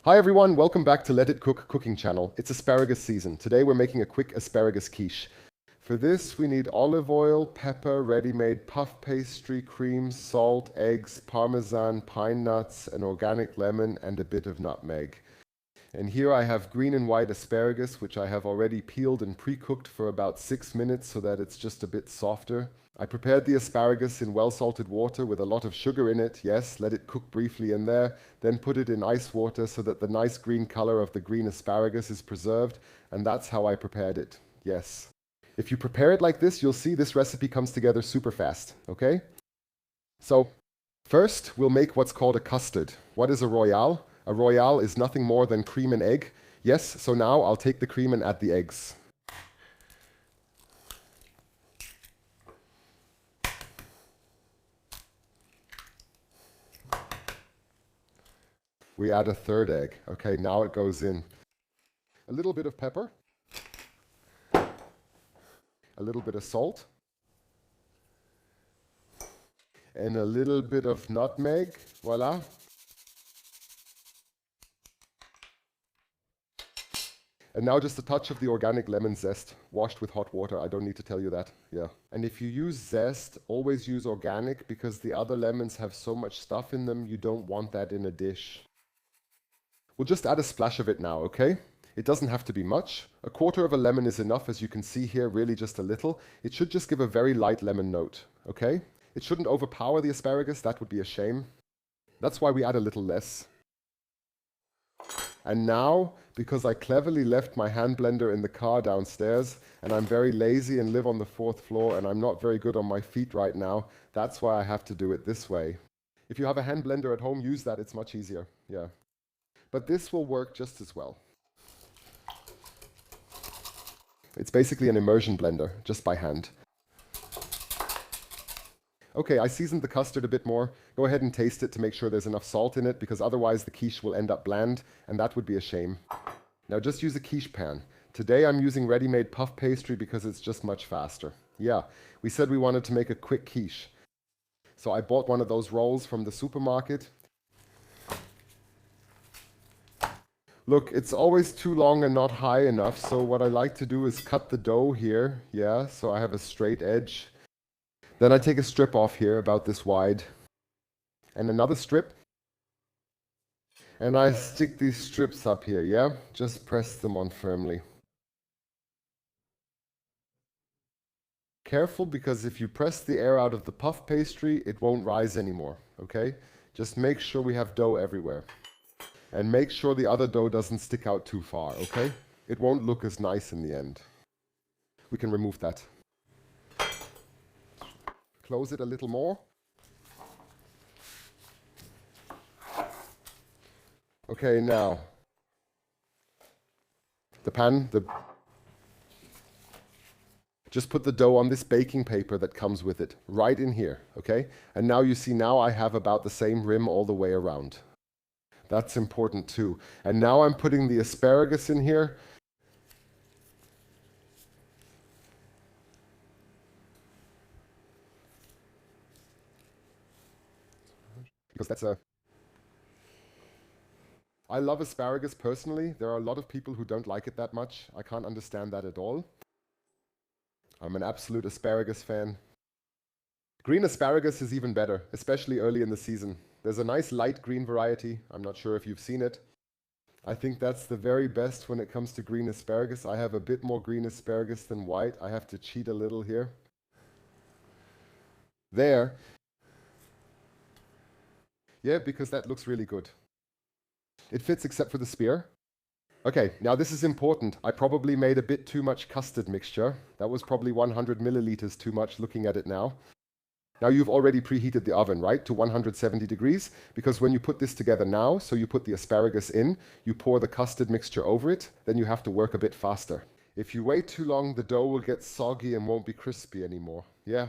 Hi everyone, welcome back to Let It Cook cooking channel. It's asparagus season. Today we're making a quick asparagus quiche. For this we need olive oil, pepper, ready-made puff pastry, cream, salt, eggs, parmesan, pine nuts, an organic lemon and a bit of nutmeg. And here I have green and white asparagus, which I have already peeled and pre-cooked for about 6 minutes so that it's just a bit softer. I prepared the asparagus in well-salted water with a lot of sugar in it, yes, let it cook briefly in there, then put it in ice water so that the nice green color of the green asparagus is preserved, and that's how I prepared it, yes. If you prepare it like this, you'll see this recipe comes together super fast, okay? So, first we'll make what's called a custard. What is a royale? A royale is nothing more than cream and egg. Yes, so now I'll take the cream and add the eggs. We add a third egg. Okay, now it goes in. A little bit of pepper. A little bit of salt. And a little bit of nutmeg. Voila. And now just a touch of the organic lemon zest, washed with hot water. I don't need to tell you that, yeah. And if you use zest, always use organic because the other lemons have so much stuff in them, you don't want that in a dish. We'll just add a splash of it now, okay? It doesn't have to be much. A quarter of a lemon is enough, as you can see here, really just a little. It should just give a very light lemon note, okay? It shouldn't overpower the asparagus, that would be a shame. That's why we add a little less. And now, because I cleverly left my hand blender in the car downstairs, and I'm very lazy and live on the 4th floor, and I'm not very good on my feet right now, that's why I have to do it this way. If you have a hand blender at home, use that, it's much easier, yeah. But this will work just as well. It's basically an immersion blender, just by hand. Okay, I seasoned the custard a bit more. Go ahead and taste it to make sure there's enough salt in it, because otherwise the quiche will end up bland, and that would be a shame. Now just use a quiche pan. Today I'm using ready-made puff pastry because it's just much faster. Yeah, we said we wanted to make a quick quiche. So I bought one of those rolls from the supermarket. Look, it's always too long and not high enough, so what I like to do is cut the dough here, yeah, so I have a straight edge. Then I take a strip off here, about this wide, and another strip. And I stick these strips up here, yeah? Just press them on firmly. Careful, because if you press the air out of the puff pastry, it won't rise anymore, okay? Just make sure we have dough everywhere. And make sure the other dough doesn't stick out too far, okay? It won't look as nice in the end. We can remove that. Close it a little more. Okay, now, just put the dough on this baking paper that comes with it, right in here, okay? And now you see, now I have about the same rim all the way around. That's important too. And now I'm putting the asparagus in here. Because that's a... I love asparagus personally. There are a lot of people who don't like it that much. I can't understand that at all. I'm an absolute asparagus fan. Green asparagus is even better, especially early in the season. There's a nice light green variety. I'm not sure if you've seen it. I think that's the very best when it comes to green asparagus. I have a bit more green asparagus than white. I have to cheat a little here. There. Yeah, because that looks really good. It fits except for the spear. Okay, now this is important. I probably made a bit too much custard mixture. That was probably 100 milliliters too much looking at it now. Now you've already preheated the oven, right, to 170 degrees, because when you put this together now, so you put the asparagus in, you pour the custard mixture over it, then you have to work a bit faster. If you wait too long, the dough will get soggy and won't be crispy anymore. Yeah.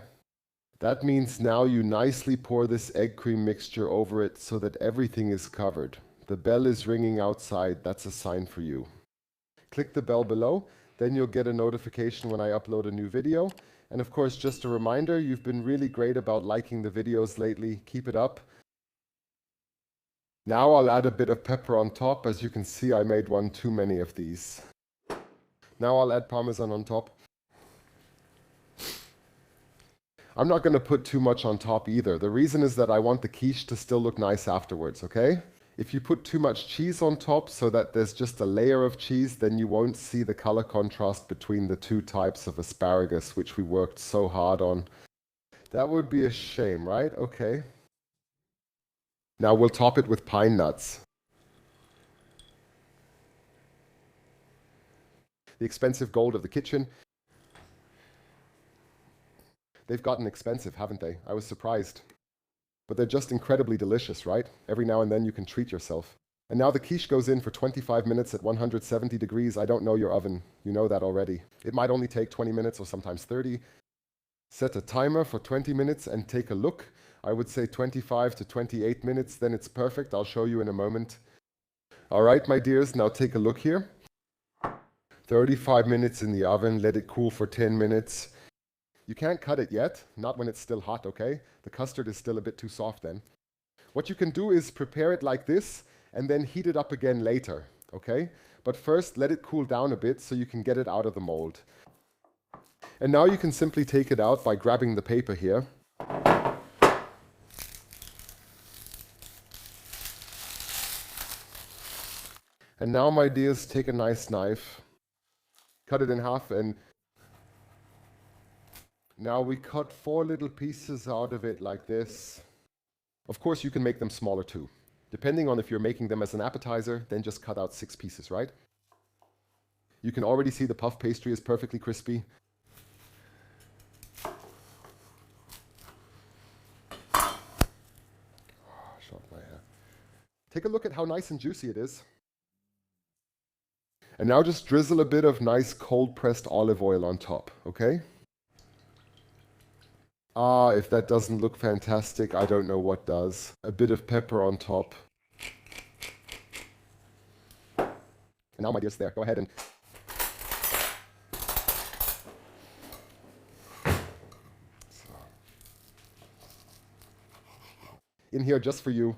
That means now you nicely pour this egg cream mixture over it so that everything is covered. The bell is ringing outside, that's a sign for you. Click the bell below, then you'll get a notification when I upload a new video. And of course, just a reminder, you've been really great about liking the videos lately. Keep it up. Now I'll add a bit of pepper on top. As you can see, I made one too many of these. Now I'll add Parmesan on top. I'm not going to put too much on top either. The reason is that I want the quiche to still look nice afterwards, okay? If you put too much cheese on top so that there's just a layer of cheese, then you won't see the color contrast between the two types of asparagus, which we worked so hard on. That would be a shame, right? Okay. Now we'll top it with pine nuts. The expensive gold of the kitchen. They've gotten expensive, haven't they? I was surprised. But they're just incredibly delicious, right? Every now and then you can treat yourself. And now the quiche goes in for 25 minutes at 170 degrees. I don't know your oven. You know that already. It might only take 20 minutes or sometimes 30. Set a timer for 20 minutes and take a look. I would say 25 to 28 minutes, then it's perfect. I'll show you in a moment. All right, my dears, now take a look here. 35 minutes in the oven, let it cool for 10 minutes. You can't cut it yet, not when it's still hot, okay? The custard is still a bit too soft then. What you can do is prepare it like this and then heat it up again later, okay? But first, let it cool down a bit so you can get it out of the mold. And now you can simply take it out by grabbing the paper here. And now, my dears, take a nice knife, cut it in half, and now we cut 4 little pieces out of it like this. Of course, you can make them smaller too. Depending on if you're making them as an appetizer, then just cut out 6 pieces, right? You can already see the puff pastry is perfectly crispy. Shot my hair. Take a look at how nice and juicy it is. And now just drizzle a bit of nice cold pressed olive oil on top, okay? Ah, if that doesn't look fantastic, I don't know what does. A bit of pepper on top. And now, my dears, there, go ahead and... In here just for you.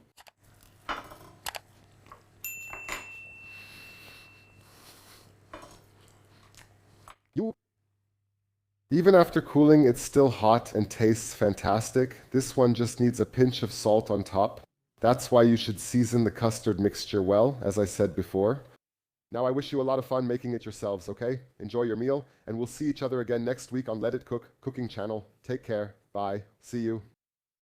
Even after cooling, it's still hot and tastes fantastic. This one just needs a pinch of salt on top. That's why you should season the custard mixture well, as I said before. Now I wish you a lot of fun making it yourselves, okay? Enjoy your meal, and we'll see each other again next week on Let It Cook Cooking Channel. Take care. Bye. See you.